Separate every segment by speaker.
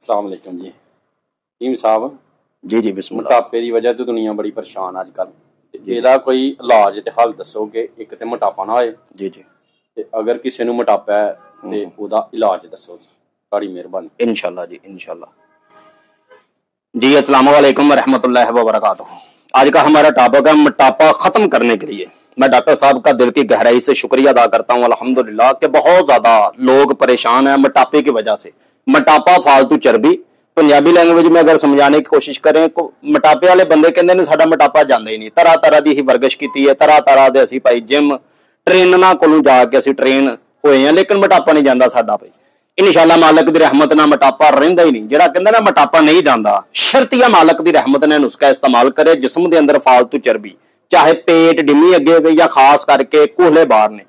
Speaker 1: अस्सलाम वालेकुम जी टीम साहब
Speaker 2: जी जी बिस्मिल्लाह।
Speaker 1: मोटापे की वजह तो दुनिया बड़ी परेशान अजकल ਇਹਦਾ कोई इलाज ते हल दसो कि एक ते मोटापा ना होए
Speaker 2: जी जी
Speaker 1: ते अगर किसी नूं मोटापा है ते ਉਹਦਾ इलाज दसो बड़ी मेहरबानी
Speaker 2: इंशाल्लाह जी इंशाल्लाह। जी अस्सलाम वालेकुम रहमतुल्लाहि व बरकातुहू। आज का हमारा टॉपिक है मोटापा खत्म करने के लिए। मैं डॉक्टर साहब का दिल की गहराई से शुक्रिया अदा करता हूँ अल्हम्दुलिल्लाह कि बहुत ज्यादा लोग परेशान हैं मोटापे की वजह से। मोटापा फालतू चर्बी पंजाबी लैंग्वेज में अगर समझाने की कोशिश करें तो मोटापे वाले बंदे कहते ने साडा मोटापा जाता ही नहीं। तरह तरह की ही वर्जिश की है, तरह तरह के असी भाई जिम ट्रेनर को जाके असी ट्रेन होए हैं, लेकिन मोटापा नहीं जाता साडा भाई। इंशाअल्लाह मालक की रहमत ना मोटापा रहिंदा ही नहीं। जिहड़ा कहंदा ना मोटापा नहीं जाता, शर्तिया मालक की रहमत ने नुस्खा इस्तेमाल करे जिस्म के अंदर फालतू चर्बी चाहे पेट डिमी अगे हो या खास करके कूहले बाहर ने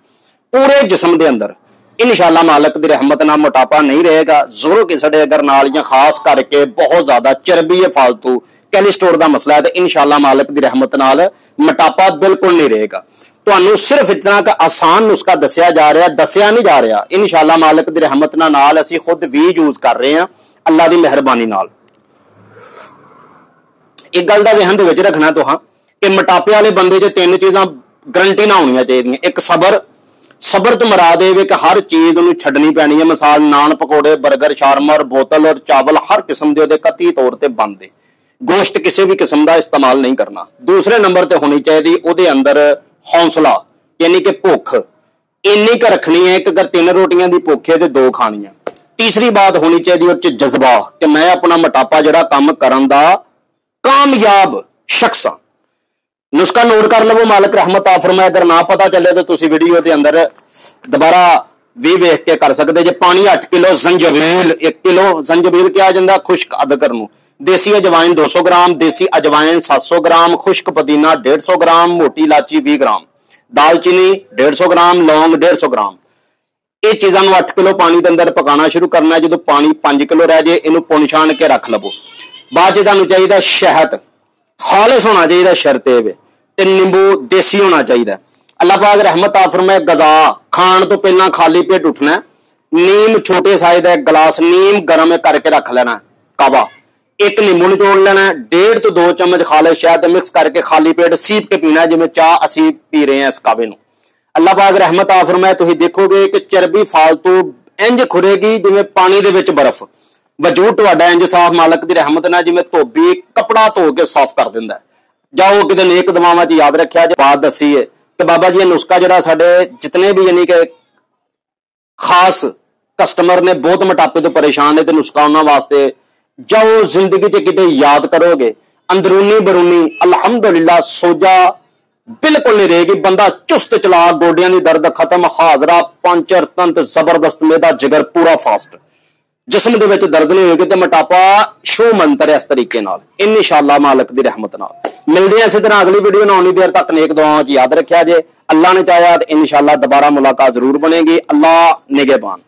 Speaker 2: पूरे जिस्म के अंदर इंशाअल्लाह मालक की रहमत ना मोटापा नहीं रहेगा। जोरों की सड़े अगर नाल या खास करके बहुत ज्यादा चर्बी है फालतू कैलेस्ट्रोल का मसला है तो इंशाअल्लाह मालक की रहमत नाल मोटापा बिल्कुल नहीं रहेगा। तो सिर्फ इतना का आसान नुस्खा दसिया जा रहा, दसिया नहीं जा रहा। इंशाअल्लाह मालक की रहमत नाल असी खुद भी यूज कर रहे हैं अल्लाह की मेहरबानी नाल। एक गल का ध्यान दे रखना तो हाँ कि मोटापे वाले बंदे च तीन चीज़ां गारंटी ना होनी चाहिए। एक सबर, सबर तो मरा दे कि हर चीज उन्हें छड्डनी पैनी है। मिसाल नान पकौड़े बर्गर शार्मर बोतल और चावल हर किस्म के कतई तौर पर बंद है। गोश्त किसी भी किस्म का इस्तेमाल नहीं करना। दूसरे नंबर पर होनी चाहिए ਉਹਦੇ अंदर हौसला यानी कि भुख इन्नी क रखनी है कि अगर 3 रोटियां की भुख है तो 2 खानियां। तीसरी बात होनी चाहिए उस जज्बा कि मैं अपना मोटापा जरा काम करन दा कामयाब शख्स हाँ। नुस्खा नोट कर लवो मालिक रहमत आ फरमाए। अगर ना पता चले तो तुसी वीडियो के अंदर दोबारा भी वेख के कर सकते जे। पानी 8 किलो जंजबील 1 किलो जंजबील क्या जाता खुश्क अदरक नूं, देसी अजवाइन 200 ग्राम, देसी अजवाइन 700 ग्राम, खुश्क पुदीना 150 ग्राम, मोटी इलाची 20 ग्राम, दालचीनी 150 ग्राम, लौंग 150 ग्राम। ये चीज़ों 8 किलो पानी के अंदर पकाना शुरू करना। जो पानी 5 किलो रह जाए इनू पुन छान के रख लवो। बाद तुहानूं चाहिए शहद खालिस होना चाहिए, शर्त ते नींबू देसी होना चाहिए। अल्लाह पाक रहमत आ फरमाए गजा खाण तो पहला खाली पेट उठना। नीम छोटे साइज का एक गिलास नीम गर्म करके रख लेना कावा, एक नींबू निचोड़ लेना, 1.5 तो 2 चम्मच खालिस शहद मिक्स करके खाली पेट सीप के पीना जिवें चाह असी पी रहे हैं इस कावे नूं। अल्लाह पाक रहमत आ फरमाए तुसीं देखोगे कि चर्बी फालतू इंज खुरेगी जिवें पानी दे विच बर्फ। वजूद तुहाडा इंज साफ मालक की रहमत नाल जिवें धोबी कपड़ा धो के साफ कर दिंदा है। जाओ कि नेक दुआवां च याद रखिया जे बात दसी है कि बाबा जी नुस्खा जिहड़ा साडे जितने भी यानी कि खास कस्टमर ने बहुत मोटापे तो परेशान है तो नुस्खा उन्हां वास्ते जाओ जिंदगी च किते याद करोगे अंदरूनी बरूनी अल्हम्दुलिल्लाह सोजा बिल्कुल नहीं रहेगी। बंदा चुस्त चलाक, गोडियां दी दर्द खत्म, हाजरा पंचर तंत्र जबरदस्त, मेदा जिगर पूरा फास्ट, जिस्म दे विच दर्द नहीं होगी तो मोटापा शो मंत्र है। इस तरीके नाल इंशाअल्लाह मालक दी रहमत नाल मिलते हैं इसी तरह अगली वीडियो ना। उन्नी देर तक नेक दुआओं याद रखिया जे। अल्लाह ने चाहा तो इंशाअल्लाह दोबारा मुलाकात जरूर बनेगी। अल्लाह निगहबान।